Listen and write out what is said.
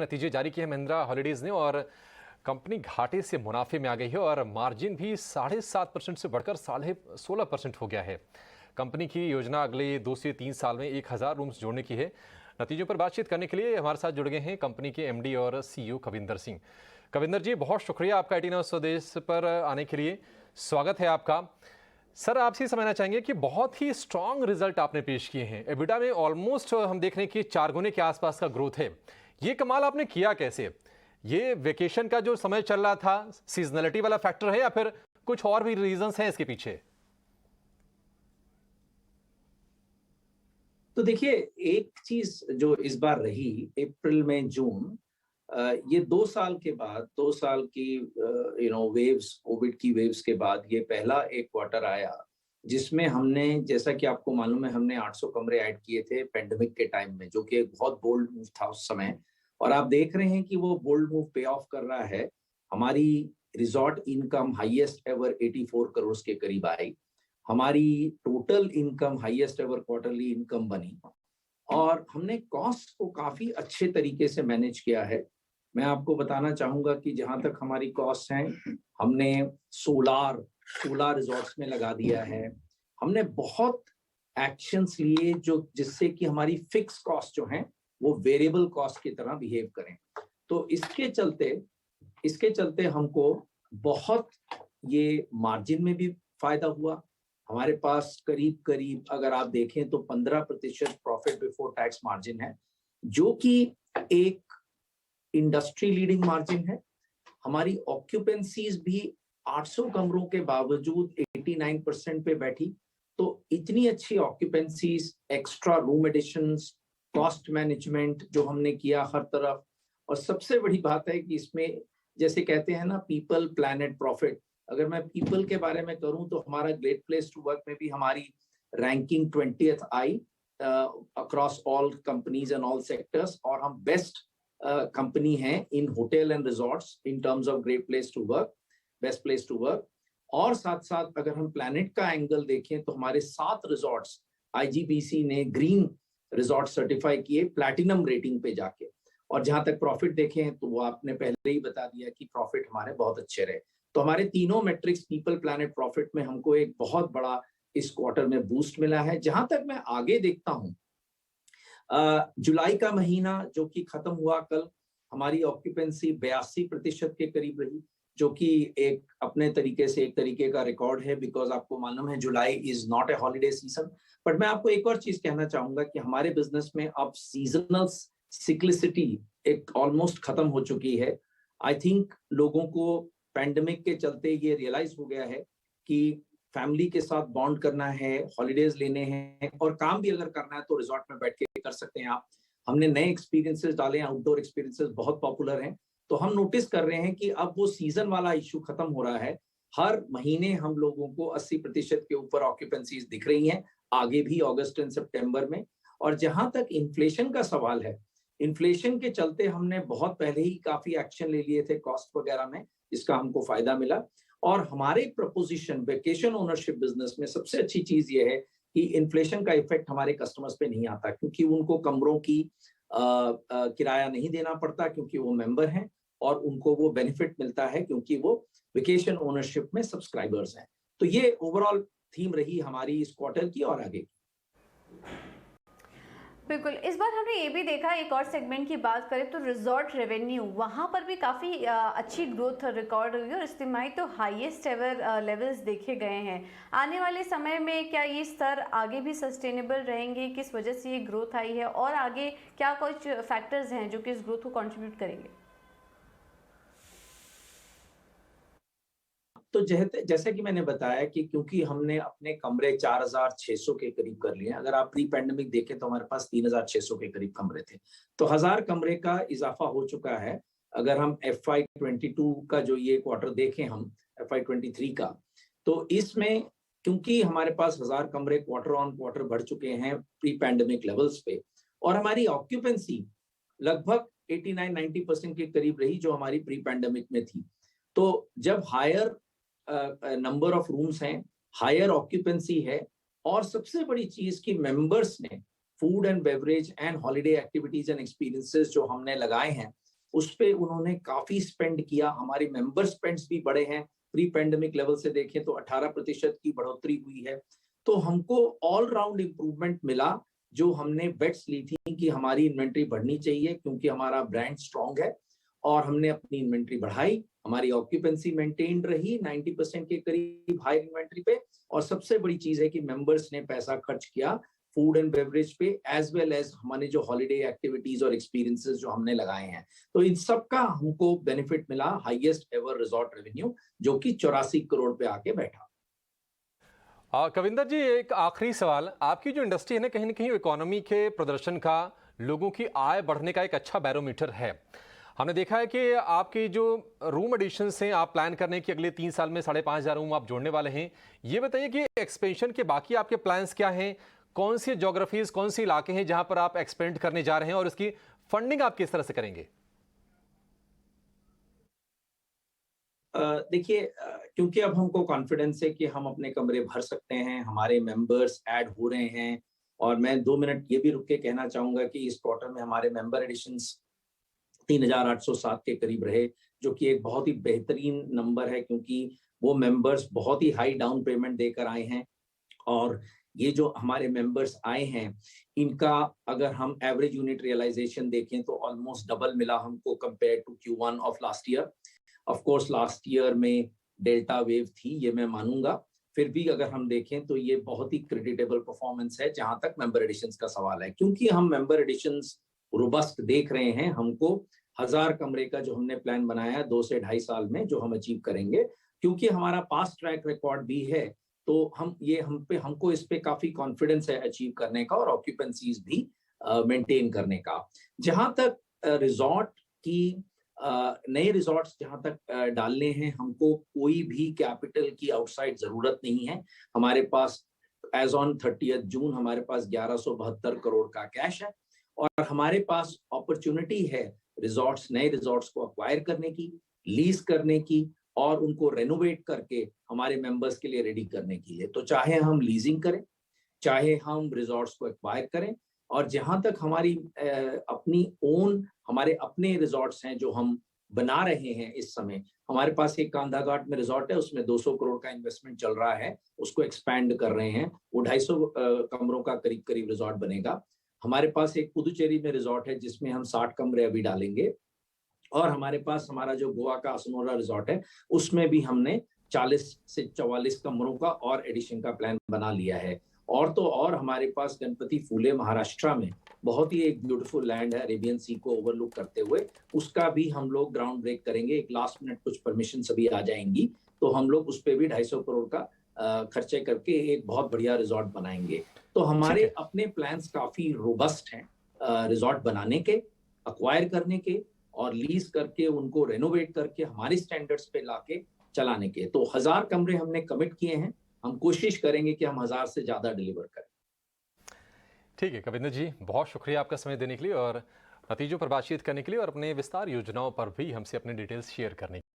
नतीजे जारी किए हैं महिंद्रा हॉलीडेज ने और कंपनी घाटे से मुनाफे में आ गई है और मार्जिन भी 7.5% से बढ़कर 16.5% हो गया है। कंपनी की योजना अगले 2 से 3 साल में 1000 रूम्स जोड़ने की है। नतीजों पर बातचीत करने के लिए हमारे साथ जुड़ गए हैं कंपनी के एमडी और सीईओ कविंदर सिंह। कविंदर जी, बहुत शुक्रिया आपका 18 स्वदेश पर आने के लिए। स्वागत है आपका। सर, आपसे समझना चाहेंगे कि बहुत ही स्ट्रांग रिजल्ट आपने पेश किए हैं। एबिटा में ऑलमोस्ट हम देख रहे हैं कि 4 गुने के आसपास का ग्रोथ है। ये कमाल आपने किया कैसे? ये वेकेशन का जो समय चल रहा था, सीजनलिटी वाला फैक्टर है या फिर कुछ और भी रीजंस हैं इसके पीछे? तो देखिए, एक चीज जो इस बार रही अप्रैल में जून, ये 2 साल के बाद 2 साल की वेव्स, कोविड की वेव्स के बाद ये पहला एक क्वार्टर आया जिसमें हमने, जैसा कि आपको मालूम है, हमने 800 कमरे ऐड किए थे पेंडेमिक के टाइम में, जो कि एक बहुत बोल्ड मूव था उस समय। और आप देख रहे हैं कि वो बोल्ड मूव पे ऑफ कर रहा है। हमारी resort income highest ever 84 crore के करीब आई। हमारी total income highest ever quarterly income बनी और हमने कॉस्ट को काफी अच्छे तरीके से मैनेज किया है। मैं आपको बताना चाहूंगा कि जहां तक हमारी कॉस्ट हैं, हमने सोलार रिजॉर्ट्स में लगा दिया है। हमने बहुत एक्शंस लिए जो जिससे कि हमारी फिक्स कॉस्ट जो है वो वेरिएबल कॉस्ट की तरह बिहेव करें। तो इसके चलते हमको बहुत ये मार्जिन में भी फायदा हुआ। हमारे पास करीब अगर आप देखें तो 15% प्रॉफिट बिफोर टैक्स मार्जिन है, जो कि एक इंडस्ट्री लीडिंग मार्जिन है। हमारी ऑक्यूपेंसीज भी 800 कमरों के बावजूद 89% पे बैठी। तो इतनी अच्छी occupancies, extra room additions, cost management जो हमने किया हर तरफ। और सबसे बड़ी बात है कि इसमें, जैसे कहते हैं ना, पीपल प्लैनेट प्रॉफिट, अगर मैं पीपल के बारे में करूं तो हमारा ग्रेट प्लेस टू वर्क में भी हमारी रैंकिंग 20th आई across all companies and all sectors. और हम बेस्ट कंपनी है in hotel and resorts in terms of great place to work, best place to work. और साथ साथ अगर हम प्लैनेट का एंगल देखें तो हमारे 7 रिजॉर्ट्स आईजीबीसी ने ग्रीन रिजॉर्ट सर्टिफाई किए प्लैटिनम रेटिंग पे जाके। और जहां तक प्रॉफिट देखें तो वो आपने पहले ही बता दिया कि प्रॉफिट हमारे बहुत अच्छे रहे। तो हमारे तीनों मैट्रिक्स, पीपल, प्लैनेट, प्रॉफिट में हमको एक बहुत बड़ा इस क्वार्टर में बूस्ट मिला है। जहां तक मैं आगे देखता हूं, जुलाई का महीना जो कि खत्म हुआ कल, हमारी ऑक्यूपेंसी 82% के करीब रही, जो कि एक अपने तरीके से एक तरीके का रिकॉर्ड है, बिकॉज आपको मालूम है जुलाई is not a holiday season. But मैं आपको एक और चीज कहना चाहूंगा कि हमारे बिजनेस में अब सीजनल सिक्लिसिटी एक ऑलमोस्ट खत्म हो चुकी है। आई थिंक लोगों को पैंडेमिक के चलते ये रियलाइज हो गया है कि फैमिली के साथ बॉन्ड करना है, हॉलीडेज लेने हैं, और काम भी अगर करना है तो रिजॉर्ट में बैठ के कर सकते हैं आप। हमने नए एक्सपीरियंसेस डाले, आउटडोर एक्सपीरियंसेस बहुत पॉपुलर हैं। तो हम नोटिस कर रहे हैं कि अब वो सीजन वाला इश्यू खत्म हो रहा है। हर महीने हम लोगों को 80% के ऊपर ऑक्यूपेंसीज दिख रही हैं, आगे भी अगस्त एंड सितंबर में। और जहां तक इन्फ्लेशन का सवाल है, इन्फ्लेशन के चलते हमने बहुत पहले ही काफी एक्शन ले लिए थे कॉस्ट वगैरह में, जिसका हमको फायदा मिला। और हमारे प्रपोजिशन वेकेशन ओनरशिप बिजनेस में सबसे अच्छी चीज ये है कि इन्फ्लेशन का इफेक्ट हमारे कस्टमर्स पे नहीं आता, क्योंकि उनको कमरों की किराया नहीं देना पड़ता, क्योंकि वो मेंबर हैं, और उनको वो बेनिफिट मिलता है क्योंकि वो वेकेशन ओनरशिप में सब्सक्राइबर्स हैं। तो ये ओवरऑल थीम रही हमारी इस क्वार्टर की और आगे की। बिल्कुल। इस बार हमने ये भी देखा, एक और सेगमेंट की बात करें तो रिजॉर्ट रेवेन्यू, वहाँ पर भी काफ़ी अच्छी ग्रोथ रिकॉर्ड हुई और इस तिमाही तो हाईएस्ट एवर लेवल्स देखे गए हैं। आने वाले समय में क्या ये स्तर आगे भी सस्टेनेबल रहेंगे? किस वजह से ये ग्रोथ आई है और आगे क्या कुछ फैक्टर्स हैं जो कि इस ग्रोथ को कंट्रीब्यूट करेंगे? तो जैसे कि मैंने बताया कि क्योंकि हमने अपने कमरे 4600 के करीब कर लिए, अगर आप प्री पैंडेमिक देखें तो हमारे पास 3600 के करीब कमरे थे, तो 1000 कमरे का इजाफा हो चुका है। अगर हम FY22 का जो ये क्वार्टर देखें, हम FY23 का, तो इसमें क्योंकि हमारे पास 1000 कमरे क्वार्टर ऑन क्वार्टर बढ़ चुके हैं प्री पैंडेमिक लेवल्स पे, और हमारी ऑक्यूपेंसी लगभग 89-90% के करीब रही जो हमारी प्री पैंडेमिक में थी। तो जब हायर नंबर ऑफ रूम्स हैं, हायर ऑक्यूपेंसी है, और सबसे बड़ी चीज कि मेंबर्स ने food and beverage and holiday activities and experiences जो हमने लगाए हैं, उस पे उन्होंने काफी स्पेंड किया। हमारे मेंबर स्पेंड्स भी बढ़े हैं, प्री पेंडेमिक लेवल से देखें तो 18% की बढ़ोतरी हुई है। तो हमको ऑल राउंड इंप्रूवमेंट मिला। जो हमने बेट्स ली थी कि हमारी इन्वेंट्री बढ़नी चाहिए क्योंकि हमारा ब्रांड स्ट्रांग है, और हमने अपनी इन्वेंट्री बढ़ाई। हमारी ऑक्यूपेंसी मेंटेन रही 90% के करीब हाई इन्वेंट्री पे। और सबसे बड़ी चीज है कि मेंबर्स ने पैसा खर्च किया फूड एंड बेवरेज पे, एज वेल एज हमारे जो हॉलिडे एक्टिविटीज और एक्सपीरियंसेस जो हमने लगाए हैं। तो इन सब का हमको बेनिफिट मिला, हाईएस्ट एवर रिजॉर्ट रेवेन्यू जो कि 84 करोड़ पे आके बैठा। कविंदर जी, एक आखिरी सवाल, आपकी जो इंडस्ट्री है ना कहीं इकोनॉमी के प्रदर्शन का, लोगों की आय बढ़ने का एक अच्छा बैरोमीटर है। हमने देखा है कि आपकी जो रूम एडिशंस हैं, आप प्लान करने की अगले 3 साल में 5,500 रूम आप जोड़ने वाले हैं। ये बताइए कि एक्सपेंशन के बाकी आपके प्लान्स क्या हैं? कौन सी ज्योग्राफीज, कौन से इलाके हैं जहां पर आप एक्सपेंड करने जा रहे हैं और इसकी फंडिंग आप किस तरह से करेंगे? देखिए, क्योंकि अब हमको कॉन्फिडेंस है कि हम अपने कमरे भर सकते हैं, हमारे मेंबर्स ऐड हो रहे हैं। और मैं 2 मिनट ये भी रुक के कहना चाहूंगा कि इस क्वार्टर में हमारे मेंबर एडिशंस 3,807 के करीब रहे, जो कि एक बहुत ही बेहतरीन नंबर है, क्योंकि वो मेंबर्स बहुत ही हाई डाउन पेमेंट देकर आए हैं। और ये जो हमारे मेंबर्स आए हैं, इनका अगर हम एवरेज यूनिट रियलाइजेशन देखें तो ऑलमोस्ट डबल मिला हमको compare to Q1 of last year. Of course last year में डेल्टा वेव थी, ये मैं मानूंगा। फिर भी अगर हम देखें तो ये बहुत ही क्रेडिटेबल परफॉर्मेंस है जहां तक मेंबर एडिशंस का सवाल है, क्योंकि हम मेंबर एडिशंस रोबस्ट देख रहे हैं। हमको 1000 कमरे का जो हमने प्लान बनाया है 2 से 2.5 साल में जो हम अचीव करेंगे, क्योंकि हमारा पास्ट ट्रैक रिकॉर्ड भी है। तो हमको इस पे काफी कॉन्फिडेंस है अचीव करने का, और ऑक्यूपेंसीज भी मेंटेन करने का। जहां तक रिजॉर्ट की नए रिजॉर्ट्स जहां तक डालने हैं, हमको कोई भी कैपिटल की आउटसाइड जरूरत नहीं है। हमारे पास एज ऑन 30 जून हमारे पास 1172 करोड़ का कैश है, और हमारे पास अपॉर्चुनिटी है रिजॉर्ट्स, नए रिजॉर्ट्स को अक्वायर करने की, लीज करने की, और उनको रेनोवेट करके हमारे मेंबर्स के लिए रेडी करने के लिए। तो चाहे हम लीजिंग करें, चाहे हम रिजॉर्ट्स को एक्वायर करें, और जहां तक हमारी अपनी ओन हमारे अपने रिजॉर्ट्स हैं जो हम बना रहे हैं इस समय। हमारे पास एक कांधा घाट में रिजॉर्ट है, उसमें 200 करोड़ का इन्वेस्टमेंट चल रहा है, उसको एक्सपैंड कर रहे हैं। वो 250 कमरों का करीब रिजॉर्ट बनेगा। हमारे पास एक पुदुचेरी में रिजॉर्ट है जिसमें हम 60 कमरे अभी डालेंगे। और हमारे पास हमारा जो गोवा का असनोरा रिजॉर्ट है, उसमें भी हमने 40 से 44 कमरों का और एडिशन का प्लान बना लिया है। और तो और हमारे पास गणपति फूले महाराष्ट्र में बहुत ही एक ब्यूटीफुल लैंड है, अरेबियन सी को ओवरलुक करते हुए, उसका भी हम लोग ग्राउंड ब्रेक करेंगे। एक लास्ट मिनट कुछ परमिशन सभी आ जाएंगी, तो हम लोग उस पर भी 250 करोड़ का खर्चे करके एक बहुत बढ़िया रिजॉर्ट बनाएंगे। तो हमारे अपने प्लान्स काफी रोबस्ट हैं रिजॉर्ट बनाने के, अक्वायर करने के, और लीज करके उनको रेनोवेट करके हमारे स्टैंडर्ड्स पे लाके चलाने के। तो 1000 कमरे हमने कमिट किए हैं, हम कोशिश करेंगे कि हम 1000 से ज्यादा डिलीवर करें। ठीक है कविंदर जी, बहुत शुक्रिया आपका समय देने के लिए और नतीजों पर बातचीत करने के लिए, और अपने विस्तार योजनाओं पर भी हमसे अपने डिटेल्स शेयर करने के लिए।